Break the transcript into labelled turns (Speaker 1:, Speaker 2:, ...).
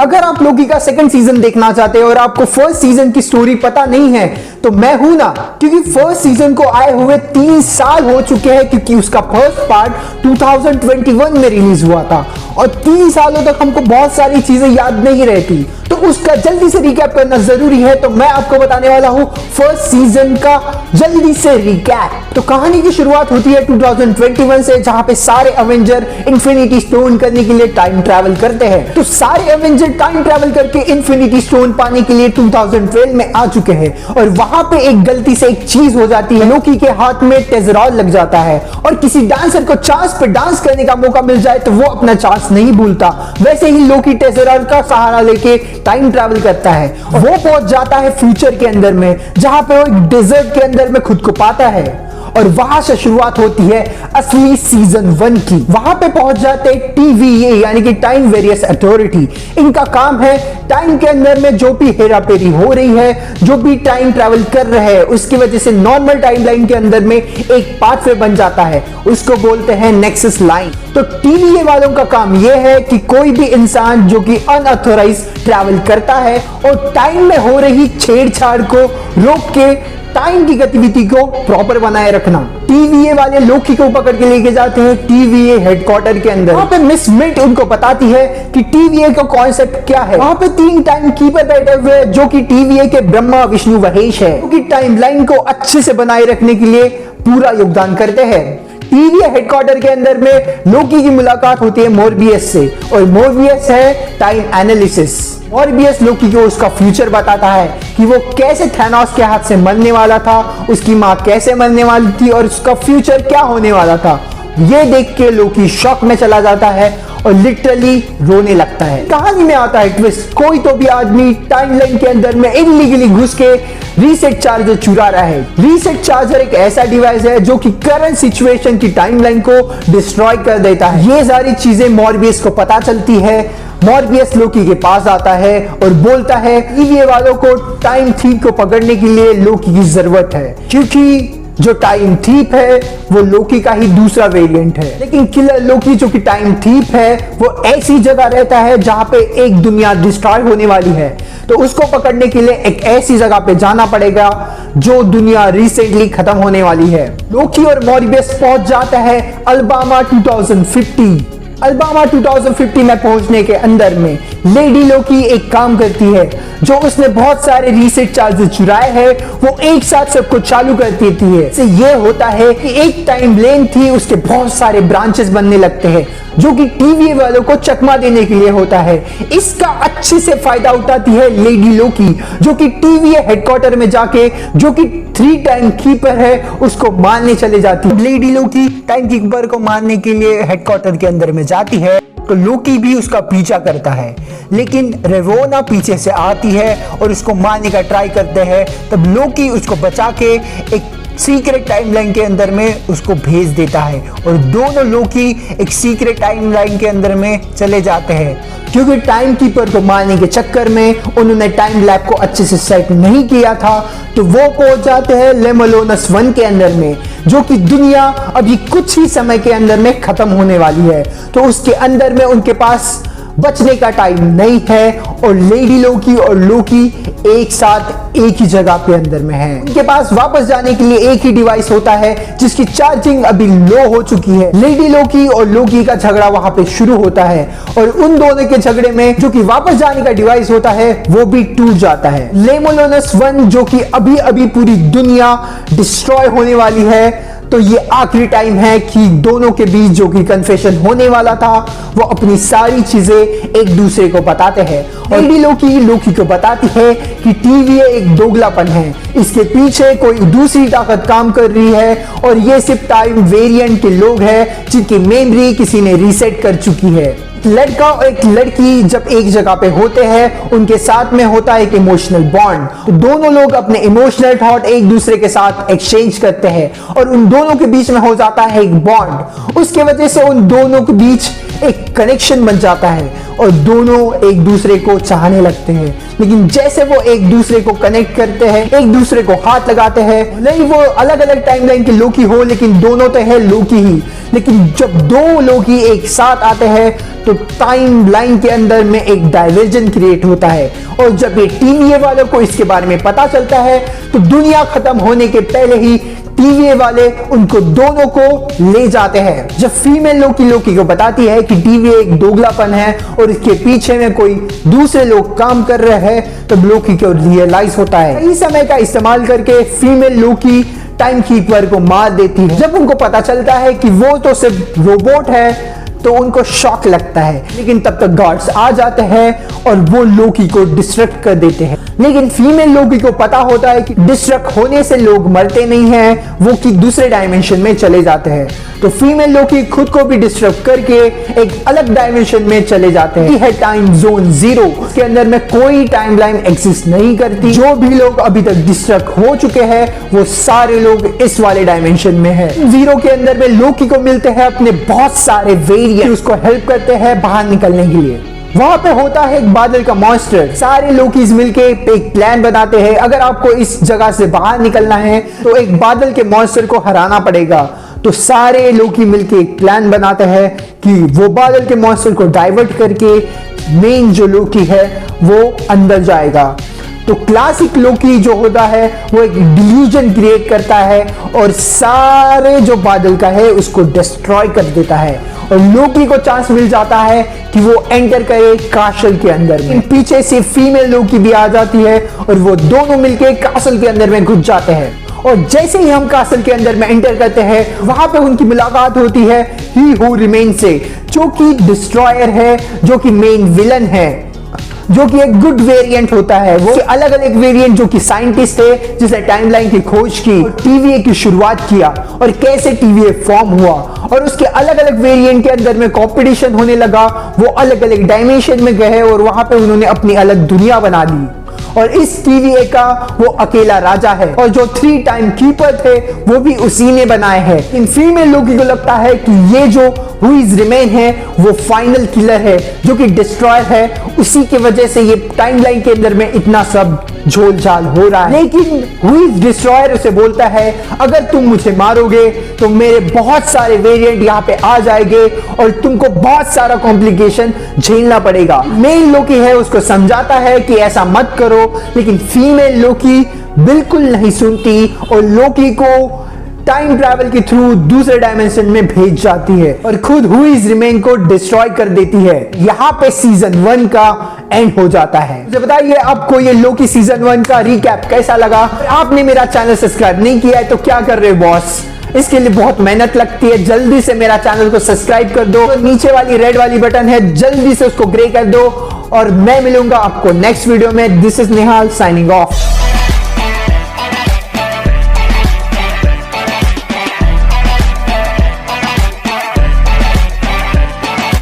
Speaker 1: अगर आप लोकी का सेकंड सीजन देखना चाहते हैं और आपको फर्स्ट सीजन की स्टोरी पता नहीं है तो मैं हूं ना, क्योंकि फर्स्ट सीजन को आए हुए 3 साल हो चुके हैं, क्योंकि उसका फर्स्ट पार्ट 2021 में रिलीज हुआ था और 3 सालों तक हमको बहुत सारी चीजें याद नहीं रहती, तो उसका जल्दी से रिकैप करना जरूरी है। तो मैं आपको बताने वाला हूं फर्स्ट सीजन का जल्दी से रिकैप। तो कहानी की शुरुआत होती है 2021 से, जहां पे सारे एवेंजर इन्फिनिटी स्टोन करने के लिए टाइम ट्रैवल करते हैं। तो सारे एवेंजर टाइम ट्रैवल करके इन्फिनिटी स्टोन पाने के लिए 2012 में आ चुके हैं और वहां पे एक गलती से एक चीज हो जाती है, लोकी के हाथ में टेजरॉल लग जाता है और किसी डांसर को चांस पे डांस करने का मौका मिल जाए तो वो अपना चांस नहीं भूलता। वैसे ही लोकी टेजरॉल का सहारा लेके टाइम ट्रैवल करता है, वो पहुंच जाता है फ्यूचर के अंदर में, जहां पे वो एक डेजर्ट के अंदर में खुद को पाता है और वहां से शुरुआत होती है असली सीजन 1 की। वहां पे पहुंच जाते TVA यानी कि टाइम वेरियस अथॉरिटी। इनका काम है टाइम के अंदर में जो भी हेराफेरी हो रही है, जो भी टाइम ट्रैवल कर रहे हैं, उसकी वजह से नॉर्मल टाइमलाइन के अंदर में एक पाथवे बन जाता है, उसको बोलते हैं नेक्सस लाइन। तो TVA वालों का काम यह है कि कोई भी इंसान जो कि अनऑथोराइज ट्रैवल करता है और टाइम में हो रही छेड़छाड़ को रोक के टाइम की गतिविधि को प्रॉपर बनाए रखना। TVA वाले लोकी को पकड़ के लेके जाते हैं TVA हेडक्वार्टर के अंदर। वहां पे मिस मिंट उनको बताती है कि TVA का कॉन्सेप्ट क्या है। वहां पे 3 टाइम कीपर बैठे हुए हैं जो कि TVA के ब्रह्मा विष्णु महेश है, क्योंकि टाइमलाइन को अच्छे से बनाए रखने के लिए पूरा योगदान करते हैं। TVA हेडक्वार्टर के अंदर में लोकी की मुलाकात होती है मोरबियस से और मोरबियस है टाइम एनालिसिस। मोरबियस लोकी को उसका फ्यूचर बताता है कि वो कैसे थैनोस के हाथ से मरने वाला था, उसकी मां कैसे मरने वाली थी और उसका फ्यूचर क्या होने वाला था। ये देख के लोकी शॉक में चला जाता है और लिटरली रोने लगता है। कहानी में आता है ट्विस्ट, कोई तो भी आदमी टाइमलाइन के अंदर में इलीगली घुस के रीसेट चार्जर चुरा रहा है। रीसेट चार्जर एक ऐसा डिवाइस है जो कि करंट सिचुएशन की टाइमलाइन को डिस्ट्रॉय कर देता है। ये सारी चीजें मॉर्बियस को पता चलती है। मॉर्बियस लोकी के पास आता है और बोलता है TVA वालों को टाइम थीफ को पकड़ने के लिए लोकी की जरूरत है, क्योंकि जो टाइम थीफ है वो लोकी का ही दूसरा वेरिएंट है। लेकिन किलर लोकी जो कि टाइम थीफ है वो ऐसी जगह रहता है जहां पे एक दुनिया डिस्ट्रॉय होने वाली है, तो उसको पकड़ने के लिए एक ऐसी जगह पे जाना पड़ेगा जो दुनिया रिसेंटली खत्म होने वाली है। लोकी और मॉर्बियस पहुंच जाता है अल्बामा 2050। अल्बामा 2050 में पहुंचने के अंदर में लेडी लोकी एक काम करती है, जो उसने बहुत सारे रीसेट चार्जेस चुराए हैं वो एक साथ सबको चालू कर देती है। इससे ये होता है कि एक टाइम लेन थी, उसके बहुत सारे ब्रांचेस बनने लगते हैं जो कि TVA वालों को चकमा देने के लिए होता है। इसका अच्छे से फायदा उठाती है लेडी लोकी, जो कि TVA हेडक्वार्टर में जाके जो कि 3 टाइम कीपर है उसको मारने चले जाती है। लेडी लोकी टाइम कीपर को मारने के लिए हेडक्वार्टर के अंदर में जाती है तो लोकी भी उसका पीछा करता है, लेकिन रेवोना पीछे से आती है और उसको मारने का ट्राई करते हैं। तब लोकी उसको बचा के एक सीक्रेट टाइमलाइन के अंदर में उसको भेज देता है और दोनों लोकी एक सीक्रेट टाइमलाइन के अंदर में चले जाते हैं, क्योंकि टाइम कीपर को मारने के चक्कर में उन्होंने टाइम लैब को अच्छे से सेट नहीं किया था। तो वो पहुंच जाते हैं लेमोलोनस 1 के अंदर में, जो कि दुनिया अभी कुछ ही समय के अंदर में खत्म होने वाली है। तो उसके अंदर में उनके पास बचने का टाइम नहीं है और लेडी लोकी और लोकी एक साथ एक ही जगह पे अंदर में है। उनके पास वापस जाने के लिए एक ही डिवाइस होता है जिसकी चार्जिंग अभी लो हो चुकी है। लेडी लोकी और लोकी का झगड़ा वहां पे शुरू होता है और उन दोनों के झगड़े में जो कि वापस जाने का डिवाइस होता है वो भी टूट जाता है। लेमोलोनस 1 जो कि अभी अभी पूरी दुनिया डिस्ट्रॉय होने वाली है, तो ये आखिरी टाइम है कि दोनों के बीच जो कि कन्फेशन होने वाला था वो अपनी सारी चीजें एक दूसरे को बताते हैं। और लेडी लोकी को बताती है कि TVA एक दोगलापन है, इसके पीछे कोई दूसरी ताकत काम कर रही है और ये सिर्फ टाइम वेरिएंट के लोग हैं जिनकी मेमोरी किसी ने रीसेट कर चुकी है। लड़का और एक लड़की जब एक जगह पे होते हैं उनके साथ में होता है एक इमोशनल बॉन्ड, तो दोनों लोग अपने इमोशनल थॉट एक दूसरे के साथ एक्सचेंज करते हैं और उन दोनों के बीच में हो जाता है एक बॉन्ड। उसके वजह से उन दोनों के बीच एक कनेक्शन बन जाता है और दोनों एक दूसरे को चाहने लगते हैं। लेकिन जैसे वो एक दूसरे को कनेक्ट करते हैं, एक दूसरे को हाथ लगाते हैं, नहीं वो अलग अलग टाइमलाइन के लोकी हो लेकिन दोनों तो है लोकी ही। लेकिन जब दो लोकी एक साथ आते हैं तो टाइमलाइन के अंदर में एक डाइवर्जन क्रिएट होता है और जब ये टीवीए वालों को इसके बारे में पता चलता है तो दुनिया खत्म होने के पहले ही टीवीए वाले उनको दोनों को ले जाते हैं। जब फीमेल लोकी को बताती है कि टीवीए एक दोगलापन है और इसके पीछे में कोई दूसरे लोग काम कर रहे हैं, तब लोकी को रियलाइज होता है। इस समय का इस्तेमाल करके फीमेल लोकी टाइम कीपर को मार देती है। जब उनको पता चलता है कि वो तो सिर्फ रोबोट है तो उनको शॉक लगता है, लेकिन तब तक गार्ड्स आ जाते हैं और वो लोकी को डिस्ट्रैक्ट कर देते हैं। लेकिन फीमेल लोकी को पता होता है कि डिस्ट्रैक्ट होने से लोग मरते नहीं हैं, वो कि दूसरे डायमेंशन में चले जाते हैं। तो फीमेल लोकी खुद को भी डिस्ट्रैक्ट करके एक अलग डायमेंशन में चले जाते हैं। है टाइम जोन 0 के अंदर में कोई टाइमलाइन एग्जिस्ट नहीं करती। जो भी लोग अभी तक डिस्ट्रैक्ट हो चुके हैं वो सारे लोग इस वाले डायमेंशन में है। 0 के अंदर में लोकी को मिलते हैं अपने बहुत सारे वेरिएंट, उसको हेल्प करते हैं बाहर निकलने के लिए। वहां पे होता है एक बादल का मॉन्स्टर। सारे लोकीज मिलके एक प्लान बनाते हैं, अगर आपको इस जगह से बाहर निकलना है तो एक बादल के मॉन्स्टर को हराना पड़ेगा। तो सारे लोकी मिलके एक प्लान बनाते हैं कि वो बादल के मॉन्स्टर को डाइवर्ट करके मेन जो लोकी है वो अंदर जाएगा। तो क्लासिक लोकी जो होता है वो एक डिल्यूजन क्रिएट करता है और सारे जो बादल का है उसको डिस्ट्रॉय कर देता है और लोकी को चांस मिल जाता है कि वो एंटर करे कासल के अंदर में। पीछे से फीमेल लोकी भी आ जाती है और वो दोनों मिलके कासल के अंदर में घुस जाते हैं। और जैसे ही हम कासल के अंदर में एंटर करते हैं वहां पे उनकी मुलाकात होती है ही हू रिमेन से, जो कि डिस्ट्रॉयर है, जो कि मेन विलन है, जो कि एक गुड वेरिएंट होता है। वो अलग अलग वेरिएंट जो कि साइंटिस्ट थे जिसने टाइमलाइन की खोज की, टीवीए की शुरुआत किया और कैसे टीवीए फॉर्म हुआ और उसके अलग अलग वेरिएंट के अंदर में कंपटीशन होने लगा। वो अलग अलग डायमेंशन में गए और वहां पे उन्होंने अपनी अलग दुनिया बना ली और इस टीवीए का वो अकेला राजा है और जो 3 टाइम कीपर थे वो भी उसी ने बनाए हैं। इन फीमेल लोकी को लगता है कि ये जो हु इज रिमेन है वो फाइनल किलर है, जो कि डिस्ट्रॉयर है, उसी की वजह से ये टाइमलाइन के अंदर में इतना सब झोल झाल हो रहा है। लेकिन हु इज डिस्ट्रॉयर उसे बोलता है अगर तुम मुझे मारोगे तो मेरे बहुत सारे वेरिएंट यहाँ पे आ जाएंगे और तुमको बहुत सारा कॉम्प्लिकेशन झेलना पड़ेगा। मेन लोकी है उसको समझाता है कि ऐसा मत करो, लेकिन फीमेल लोकी बिल्कुल नहीं सुनती और लोकी को टाइम ट्रैवल के थ्रू दूसरे डायमेंशन में भेज जाती है और खुद हु इज रिमेन को डिस्ट्रॉय कर देती है। यहाँ पे सीजन 1 का एंड हो जाता है। मुझे बताइए आपको ये लोकी सीजन 1 का रिकैप कैसा लगा? आपने मेरा चैनल सब्सक्राइब नहीं किया है तो क्या कर रहे हो बॉस? इसके लिए बहुत मेहनत लगती है, जल्दी से मेरा चैनल को सब्सक्राइब कर दो। तो नीचे वाली रेड वाली बटन है, जल्दी से उसको ग्रे कर दो और मैं मिलूंगा आपको नेक्स्ट वीडियो में। This is Nihal signing off.